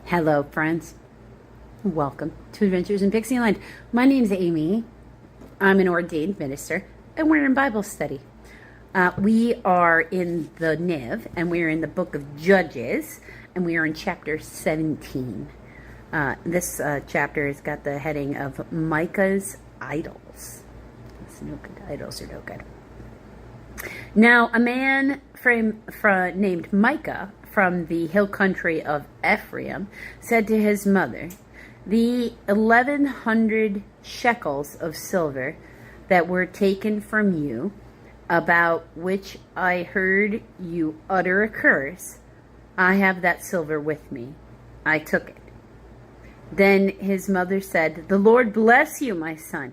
Hello, friends. Welcome to Adventures in Pixieland. My name's Amy. I'm an ordained minister, and we're in Bible study. We are in the Niv, and we're in the book of Judges, and we are in chapter 17. This chapter has got the heading of Micah's Idols. It's no good. Idols are no good. Now, a man named Micah from the hill country of Ephraim said to his mother, "The 1,100 shekels of silver that were taken from you, about which I heard you utter a curse, I have that silver with me. I took it." Then his mother said, "The Lord bless you, my son."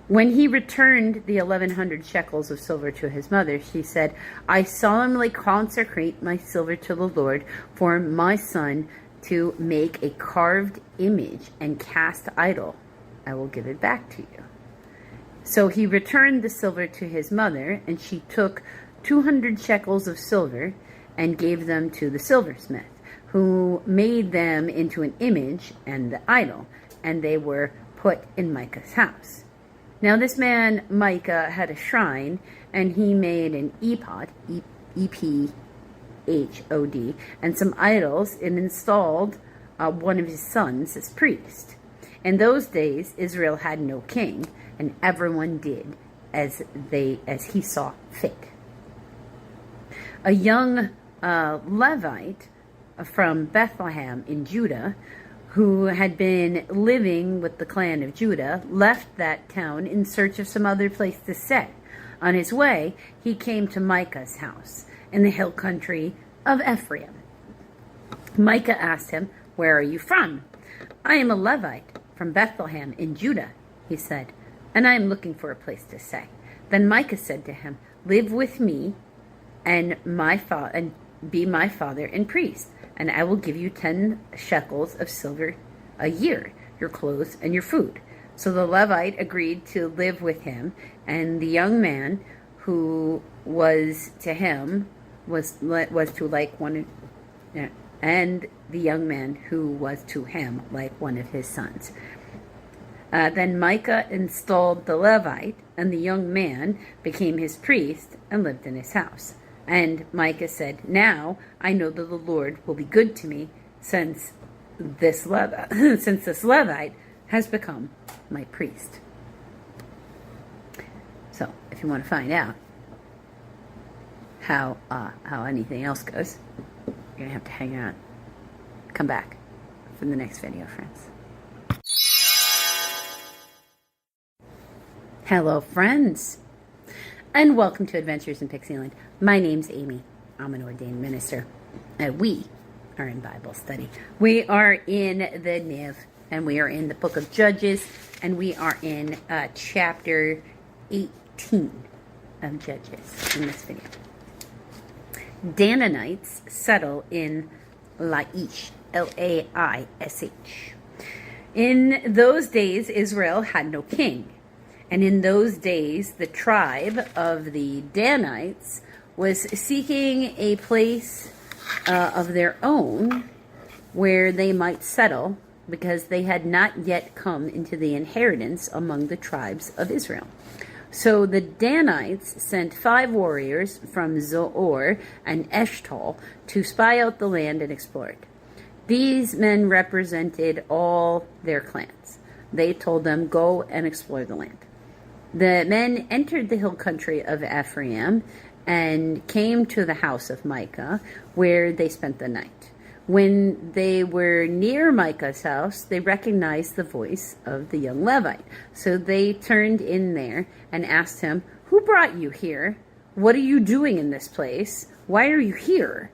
When he returned the 1,100 shekels of silver to his mother, she said, "I solemnly consecrate my silver to the Lord for my son to make a carved image and cast idol. I will give it back to you." So he returned the silver to his mother, and she took 200 shekels of silver and gave them to the silversmith, who made them into an image and the idol, and they were put in Micah's house. Now this man, Micah, had a shrine, and he made an ephod, E-P-H-O-D, and some idols, and installed one of his sons as priest. In those days, Israel had no king, and everyone did as he saw fit. A young Levite from Bethlehem in Judah, who had been living with the clan of Judah, left that town in search of some other place to stay. On his way, he came to Micah's house in the hill country of Ephraim. Micah asked him, "Where are you from?" "I am a Levite from Bethlehem in Judah," he said, "and I am looking for a place to stay." Then Micah said to him, "Live with me and be my father and priest, and I will give you 10 shekels of silver a year, your clothes and your food." So the Levite agreed to live with him, and the young man who was to him was to like one, and the young man who was to him like one of his sons. Then Micah installed the Levite, and the young man became his priest and lived in his house. And Micah said, "Now I know that the Lord will be good to me, since this Levite has become my priest." So, if you want to find out how anything else goes, you're gonna have to hang out. Come back for the next video, friends. Hello, friends, and welcome to Adventures in Pixieland. My name's Amy. I'm an ordained minister, and we are in Bible study. We are in the Niv, and we are in the book of Judges, and we are in chapter 18 of Judges in this video. Danites settle in Laish, Laish. In those days, Israel had no king. And in those days, the tribe of the Danites was seeking a place of their own where they might settle, because they had not yet come into the inheritance among the tribes of Israel. So the Danites sent 5 warriors from Zoar and Eshtaol to spy out the land and explore it. These men represented all their clans. They told them, "Go and explore the land." The men entered the hill country of Ephraim and came to the house of Micah, where they spent the night. When they were near Micah's house, they recognized the voice of the young Levite. So they turned in there and asked him, "Who brought you here? What are you doing in this place? Why are you here?"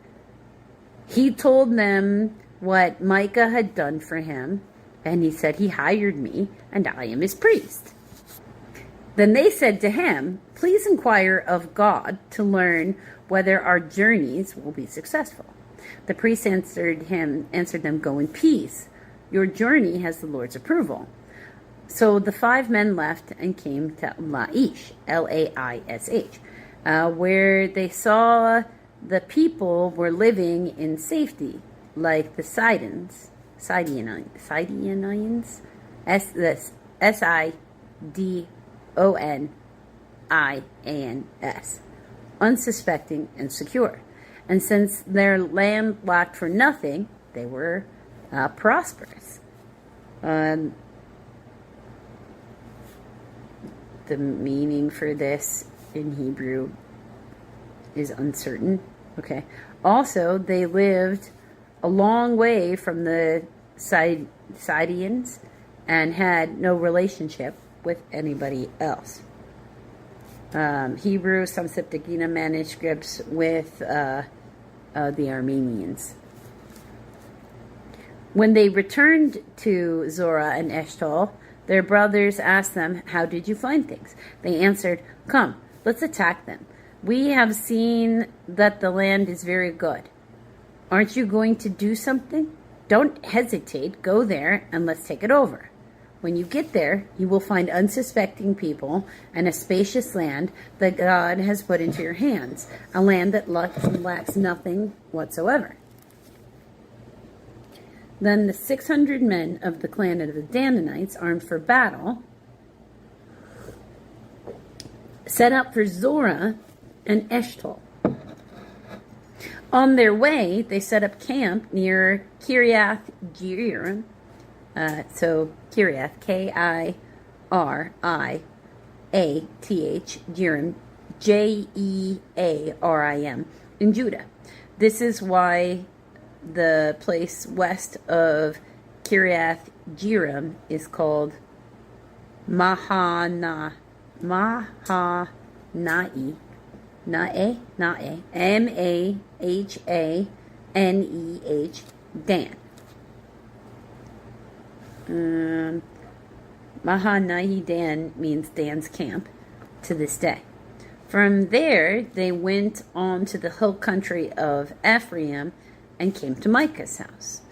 He told them what Micah had done for him, and he said, "He hired me, and I am his priest." Then they said to him, "Please inquire of God to learn whether our journeys will be successful." The priest answered them, "Go in peace. Your journey has the Lord's approval." So the 5 men left and came to Laish, Laish, where they saw the people were living in safety like the Sidonians, Sidonians, unsuspecting and secure. And since they're landlocked for nothing, they were prosperous. The meaning for this in Hebrew is uncertain. Okay. Also, they lived a long way from the Sidonians and had no relationship with anybody else. Hebrew, some Septuagint manuscripts with the Armenians. When they returned to Zorah and Eshtaol, their brothers asked them, "How did you find things?" They answered, "Come, let's attack them. We have seen that the land is very good. Aren't you going to do something? Don't hesitate. Go there and let's take it over. When you get there, you will find unsuspecting people and a spacious land that God has put into your hands, a land that lacks nothing whatsoever." Then the 600 men of the clan of the Danites, armed for battle, set out for Zorah and Eshtaol. On their way, they set up camp near Kiriath Jearim. So Kiriath, Kiriath, Jearim, Jearim, in Judah. This is why the place west of Kiriath Jearim is called Mahanaim, Mahaneh, Dan. Mahanaim Dan means Dan's camp to this day. From there, they went on to the hill country of Ephraim and came to Micah's house.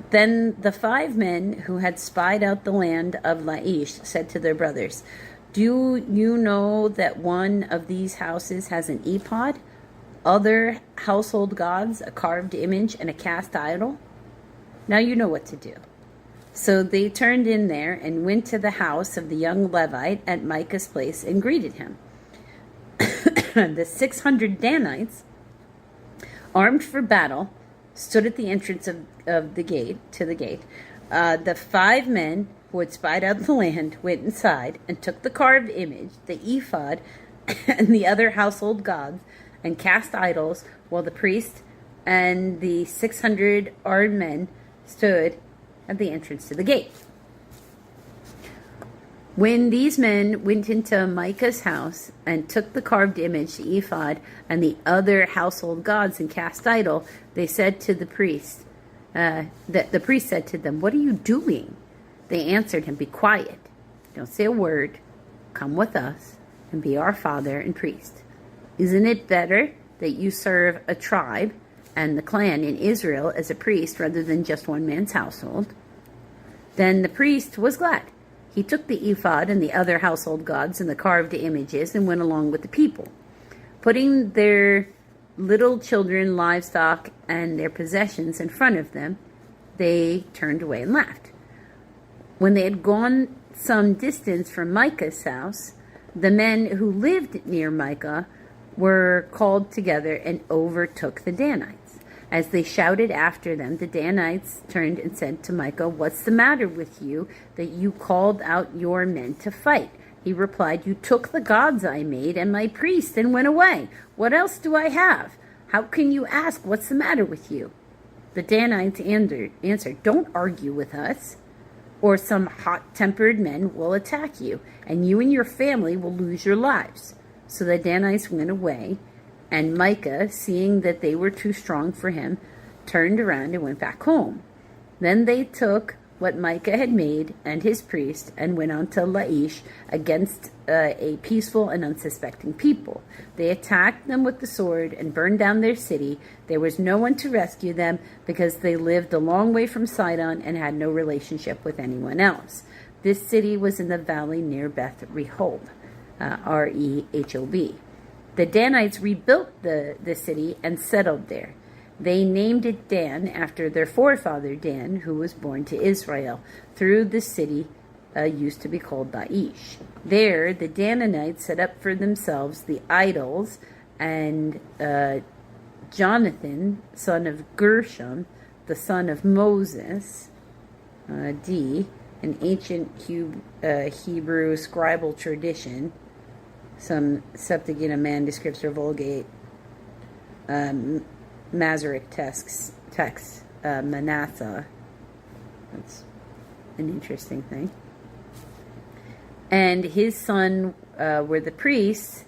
Then the 5 men who had spied out the land of Laish said to their brothers, "Do you know that one of these houses has an ephod, other household gods, a carved image, and a cast idol? Now you know what to do." So they turned in there and went to the house of the young Levite at Micah's place and greeted him. The 600 Danites, armed for battle, stood at the entrance of the gate. The 5 men who had spied out the land went inside and took the carved image, the ephod, and the other household gods and cast idols, while the priest and the 600 armed men stood at the entrance to the gate. When these men went into Micah's house and took the carved image, the ephod, and the other household gods and cast idol, they said to the priest, the priest said to them, "What are you doing?" They answered him, "Be quiet. Don't say a word. Come with us and be our father and priest. Isn't it better that you serve a tribe and the clan in Israel as a priest rather than just one man's household?" Then the priest was glad. He took the ephod and the other household gods and the carved images and went along with the people. Putting their little children, livestock, and their possessions in front of them, they turned away and left. When they had gone some distance from Micah's house, the men who lived near Micah were called together and overtook the Danites. As they shouted after them, the Danites turned and said to Micah, "What's the matter with you that you called out your men to fight?" He replied, "You took the gods I made and my priest and went away. What else do I have? How can you ask, 'What's the matter with you?'" The Danites answered, "Don't argue with us, or some hot-tempered men will attack you, and you and your family will lose your lives." So the Danites went away, and Micah, seeing that they were too strong for him, turned around and went back home. Then they took what Micah had made and his priest and went on to Laish against a peaceful and unsuspecting people. They attacked them with the sword and burned down their city. There was no one to rescue them because they lived a long way from Sidon and had no relationship with anyone else. This city was in the valley near Beth Rehob, Rehob. The Danites rebuilt the city and settled there. They named it Dan after their forefather Dan, who was born to Israel, through the city used to be called Laish. There, the Danites set up for themselves the idols, and Jonathan, son of Gershom, the son of Moses, D, an ancient Hebrew scribal tradition, some Septuagint manuscripts or Vulgate, Masoretic texts, Manasseh. That's an interesting thing. And his son were the priests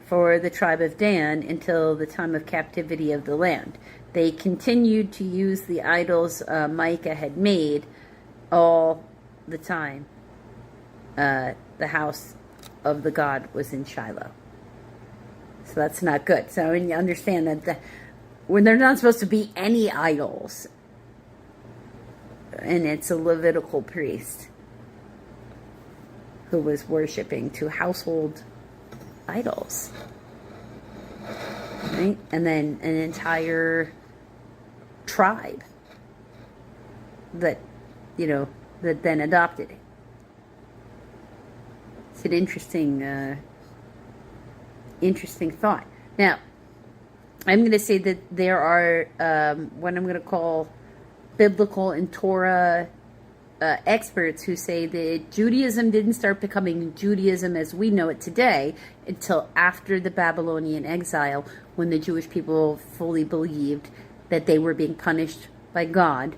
for the tribe of Dan until the time of captivity of the land. They continued to use the idols Micah had made all the time. The house of the god was in Shiloh. So that's not good. So you understand that when there's not supposed to be any idols, and it's a Levitical priest who was worshiping to household idols, right? And then an entire tribe that then adopted it. It's an interesting thought. Now, I'm going to say that there are what I'm going to call biblical and Torah experts who say that Judaism didn't start becoming Judaism as we know it today until after the Babylonian exile, when the Jewish people fully believed that they were being punished by God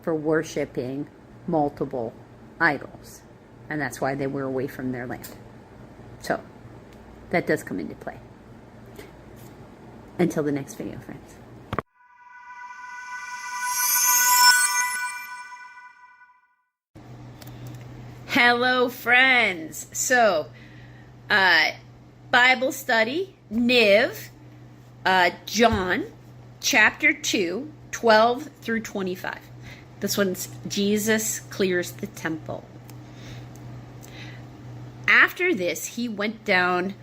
for worshiping multiple idols. And that's why they were away from their land. So, that does come into play. Until the next video, friends. Hello, friends. So, Bible study, Niv, John, chapter 2, 12 through 25. This one's Jesus clears the temple. After this, he went down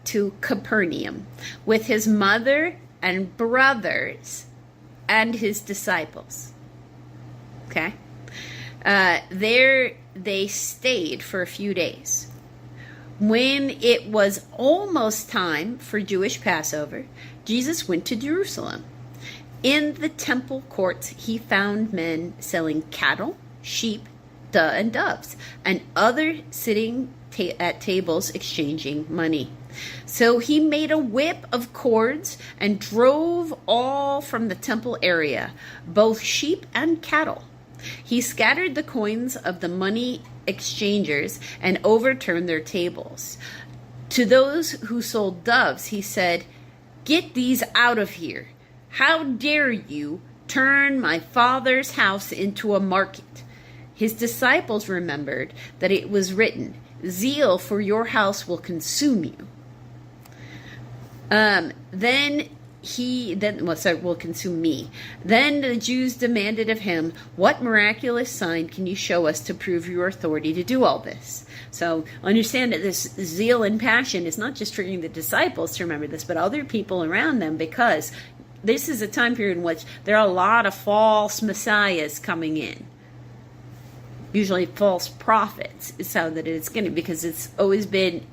to Capernaum with his mother and brothers and his disciples. Okay? There they stayed for a few days. When it was almost time for Jewish Passover, Jesus went to Jerusalem. In the temple courts, he found men selling cattle, sheep, and doves, and others sitting at tables exchanging money. So he made a whip of cords and drove all from the temple area, both sheep and cattle. He scattered the coins of the money exchangers and overturned their tables. To those who sold doves, he said, "Get these out of here. How dare you turn my Father's house into a market?" His disciples remembered that it was written, "Zeal for your house will consume you." Will consume me. Then the Jews demanded of him, "What miraculous sign can you show us to prove your authority to do all this?" So understand that this zeal and passion is not just triggering the disciples to remember this, but other people around them, because this is a time period in which there are a lot of false messiahs coming in. Usually false prophets is how that it's going to, because it's always been,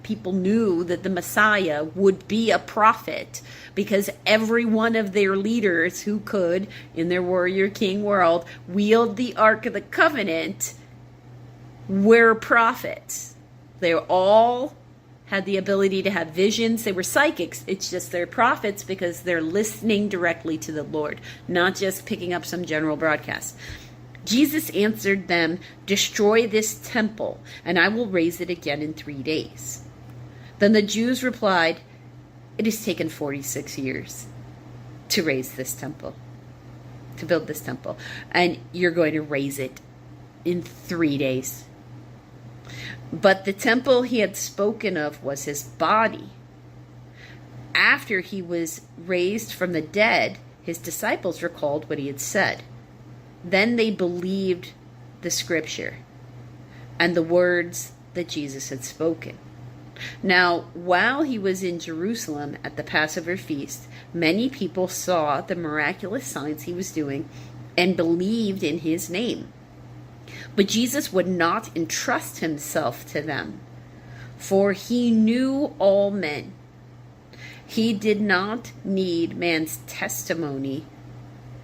people knew that the Messiah would be a prophet, because every one of their leaders who could, in their warrior king world, wield the Ark of the Covenant were prophets. They all had the ability to have visions. They were psychics. It's just they're prophets because they're listening directly to the Lord, not just picking up some general broadcast. Jesus answered them, "Destroy this temple, and I will raise it again in 3 days." Then the Jews replied, "It has taken 46 years to raise this temple, to build this temple, and you're going to raise it in 3 days." But the temple he had spoken of was his body. After he was raised from the dead, his disciples recalled what he had said. Then they believed the scripture and the words that Jesus had spoken. Now, while he was in Jerusalem at the Passover feast, many people saw the miraculous signs he was doing and believed in his name. But Jesus would not entrust himself to them, for he knew all men. He did not need man's testimony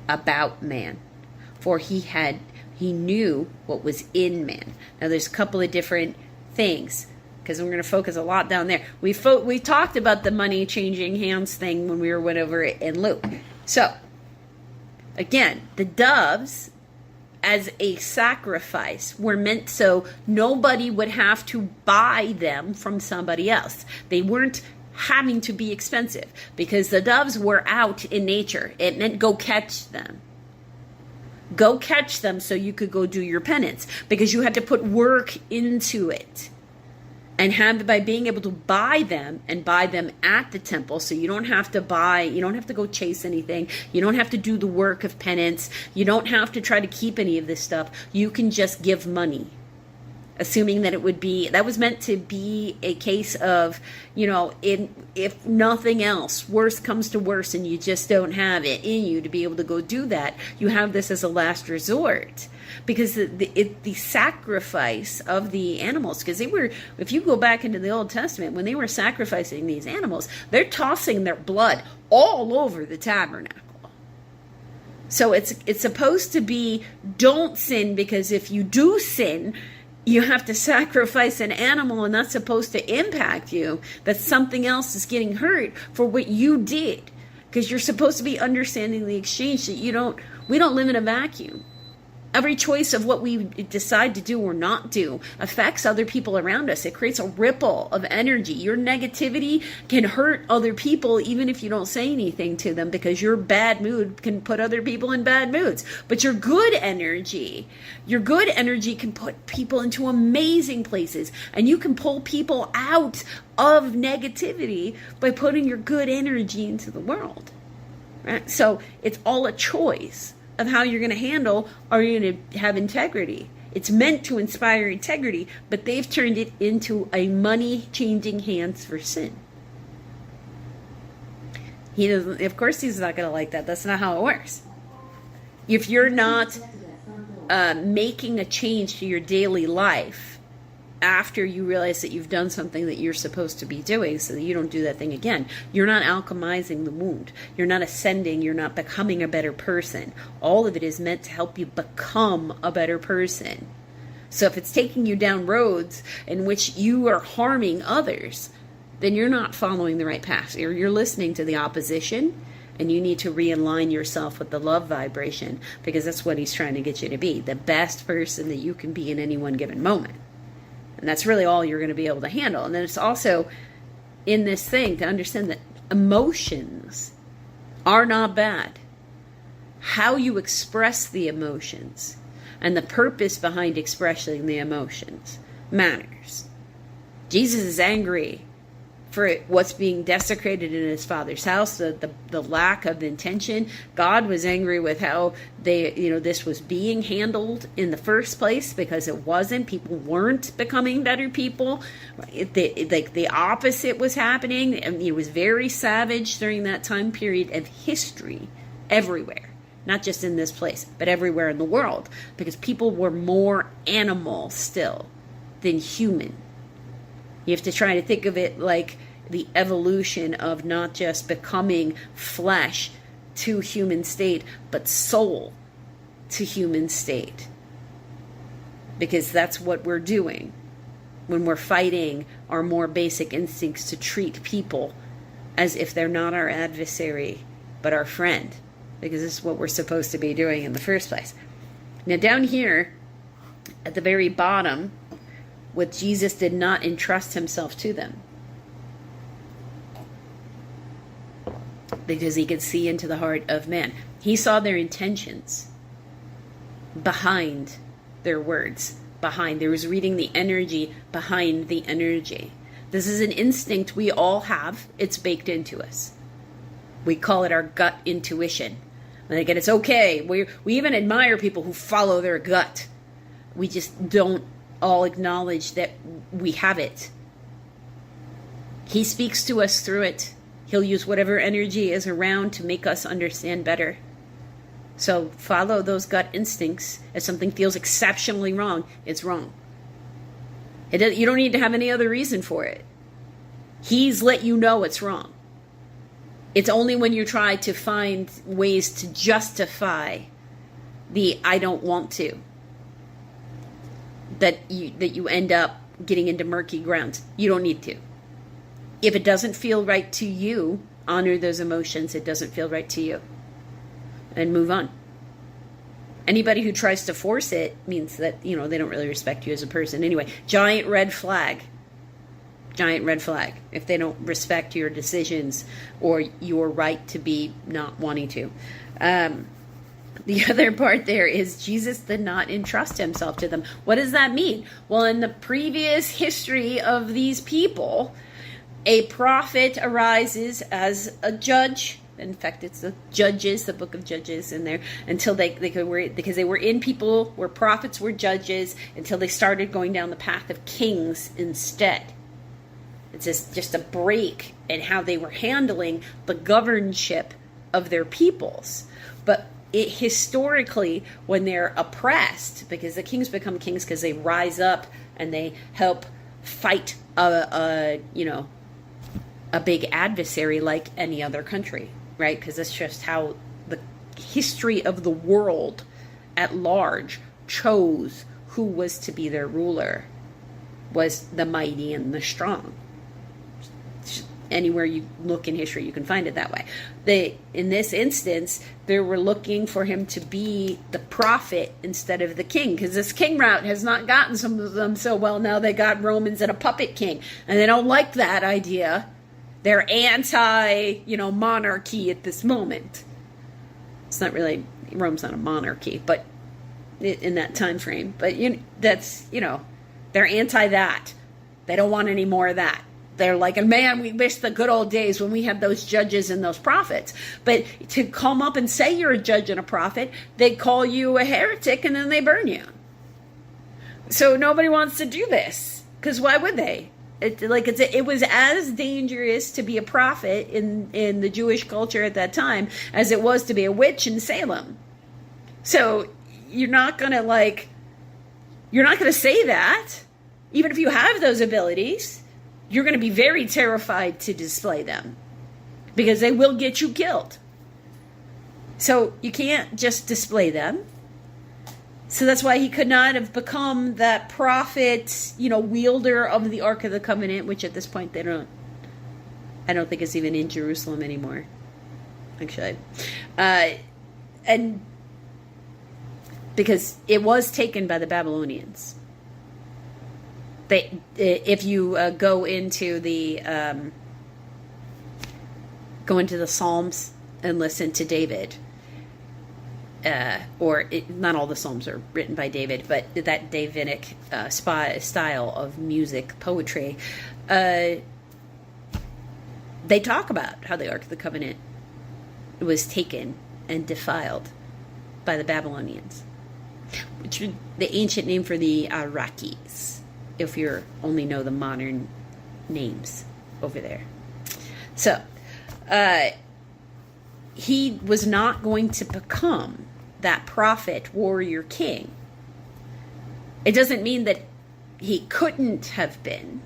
about man, for he knew what was in man. Now, there's a couple of different things, because we're going to focus a lot down there. We talked about the money changing hands thing when we went over it in Luke. So, again, the doves, as a sacrifice, were meant so nobody would have to buy them from somebody else. They weren't having to be expensive, because the doves were out in nature. It meant go catch them. Go catch them so you could go do your penance, because you had to put work into it. And by being able to buy them and buy them at the temple, so you don't have to go chase anything. You don't have to do the work of penance. You don't have to try to keep any of this stuff. You can just give money. Assuming that that was meant to be a case of, if nothing else, worse comes to worse and you just don't have it in you to be able to go do that, you have this as a last resort. Because the sacrifice of the animals, because if you go back into the Old Testament, when they were sacrificing these animals, they're tossing their blood all over the tabernacle. So it's supposed to be, don't sin, because if you do sin, you have to sacrifice an animal, and that's supposed to impact you, that something else is getting hurt for what you did, because you're supposed to be understanding the exchange, that we don't live in a vacuum. Every choice of what we decide to do or not do affects other people around us. It creates a ripple of energy. Your negativity can hurt other people even if you don't say anything to them, because your bad mood can put other people in bad moods. But your good energy can put people into amazing places, and you can pull people out of negativity by putting your good energy into the world. Right? So it's all a choice of how you're going to handle, are you going to have integrity? It's meant to inspire integrity, but they've turned it into a money-changing hands for sin. Of course he's not going to like that. That's not how it works. If you're not making a change to your daily life after you realize that you've done something that you're supposed to be doing so that you don't do that thing again, you're not alchemizing the wound. You're not ascending. You're not becoming a better person. All of it is meant to help you become a better person. So if it's taking you down roads in which you are harming others, then you're not following the right path. You're listening to the opposition, and you need to realign yourself with the love vibration, because that's what he's trying to get you to be, the best person that you can be in any one given moment. And that's really all you're going to be able to handle. And then it's also in this thing to understand that emotions are not bad. How you express the emotions and the purpose behind expressing the emotions matters. Jesus is angry for what's being desecrated in his Father's house, the lack of intention. God was angry with how this was being handled in the first place, because it wasn't. People weren't becoming better people. The opposite was happening. I mean, it was very savage during that time period of history everywhere. Not just in this place, but everywhere in the world, because people were more animal still than human. You have to try to think of it like the evolution of not just becoming flesh to human state, but soul to human state. Because that's what we're doing when we're fighting our more basic instincts to treat people as if they're not our adversary, but our friend. Because this is what we're supposed to be doing in the first place. Now down here, at the very bottom, what Jesus did not entrust himself to them, because he could see into the heart of man. He saw their intentions behind their words. There was reading the energy behind the energy. This is an instinct we all have. It's baked into us. We call it our gut intuition. And again, it's okay. We even admire people who follow their gut. We just don't all acknowledge that we have it. He speaks to us through it. He'll use whatever energy is around to make us understand better. So follow those gut instincts. If something feels exceptionally wrong, it's wrong. You don't need to have any other reason for it. He's let you know it's wrong. It's only when you try to find ways to justify the I don't want to that you end up getting into murky ground. You don't need to. If it doesn't feel right to you, honor those emotions. It doesn't feel right to you. And move on. Anybody who tries to force it means that, they don't really respect you as a person. Anyway, giant red flag. Giant red flag. If they don't respect your decisions or your right to be not wanting to. The other part there is Jesus did not entrust himself to them. What does that mean? Well, in the previous history of these people, a prophet arises as a judge. In fact, it's the Judges, the book of Judges in there, until they could, because they were in people where prophets were judges, until they started going down the path of kings instead. It's just a break in how they were handling the governorship of their peoples. But historically, when they're oppressed, because the kings become kings because they rise up and they help fight a big adversary like any other country, right? Because that's just how the history of the world at large chose who was to be their ruler, was the mighty and the strong. Anywhere you look in history, you can find it that way. In this instance, they were looking for him to be the prophet instead of the king, because this king route has not gotten some of them so well. Now they got Romans and a puppet king, and they don't like that idea. They're anti, monarchy at this moment. It's not really, Rome's not a monarchy, but in that time frame. But they're anti that. They don't want any more of that. They're like, man, we miss the good old days when we had those judges and those prophets. But to come up and say you're a judge and a prophet, they call you a heretic and then they burn you. So nobody wants to do this, because why would they? It was as dangerous to be a prophet in the Jewish culture at that time as it was to be a witch in Salem. So you're not gonna say that, even if you have those abilities. You're going to be very terrified to display them, because they will get you killed. So you can't just display them. So that's why he could not have become that prophet, wielder of the Ark of the Covenant, which at this point I don't think it's even in Jerusalem anymore, actually. And because it was taken by the Babylonians. If you go into the Psalms and listen to David, not all the Psalms are written by David, but that Davidic style of music, poetry, they talk about how the Ark of the Covenant was taken and defiled by the Babylonians, which is the ancient name for the Iraqis, if you only know the modern names over there. So, he was not going to become that prophet, warrior, king. It doesn't mean that he couldn't have been.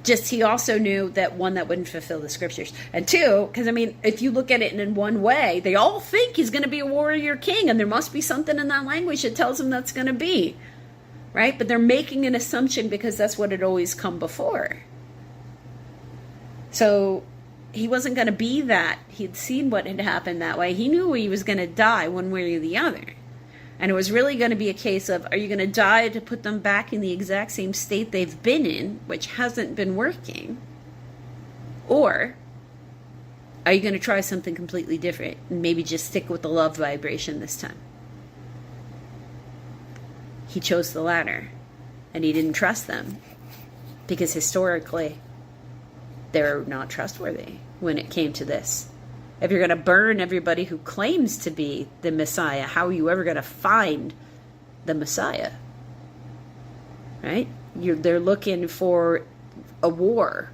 Just he also knew that, one, that wouldn't fulfill the scriptures. And two, because if you look at it in one way, they all think he's going to be a warrior king, and there must be something in that language that tells him that's going to be. Right? But they're making an assumption because that's what had always come before. So he wasn't going to be that. He'd seen what had happened that way. He knew he was going to die one way or the other. And it was really going to be a case of, are you going to die to put them back in the exact same state they've been in, which hasn't been working? Or are you going to try something completely different and maybe just stick with the love vibration this time? He chose the latter, and he didn't trust them, because historically they're not trustworthy when it came to this. If you're going to burn everybody who claims to be the Messiah, how are you ever going to find the Messiah? Right? They're looking for a war.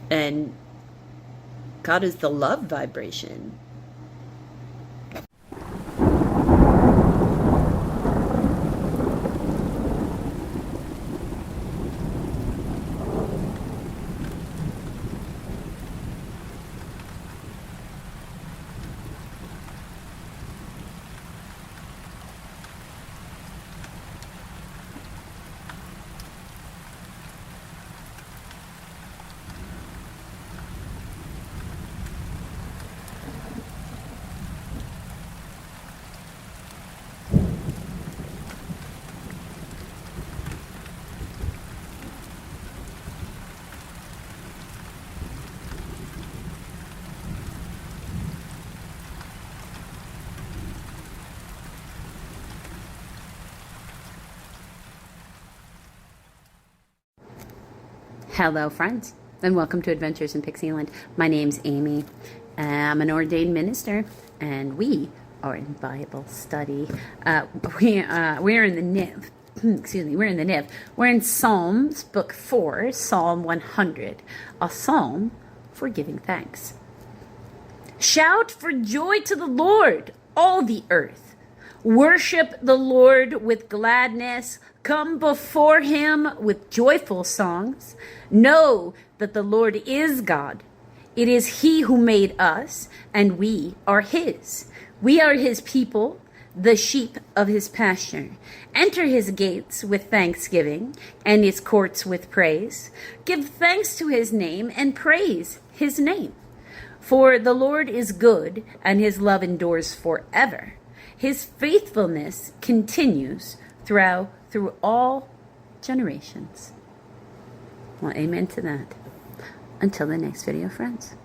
And God is the love vibration. Hello, friends, and welcome to Adventures in Pixieland. My name's Amy. I'm an ordained minister, and we are in Bible study. We're in the Niv. Excuse me, we're in the Niv. We're in Psalms, Book 4, Psalm 100, a psalm for giving thanks. Shout for joy to the Lord, all the earth. Worship the Lord with gladness. Come before him with joyful songs. Know that the Lord is God. It is he who made us, and we are his. We are his people, the sheep of his pasture. Enter his gates with thanksgiving, and his courts with praise. Give thanks to his name, and praise his name. For the Lord is good, and his love endures forever. His faithfulness continues through all generations. Well, amen to that. Until the next video, friends.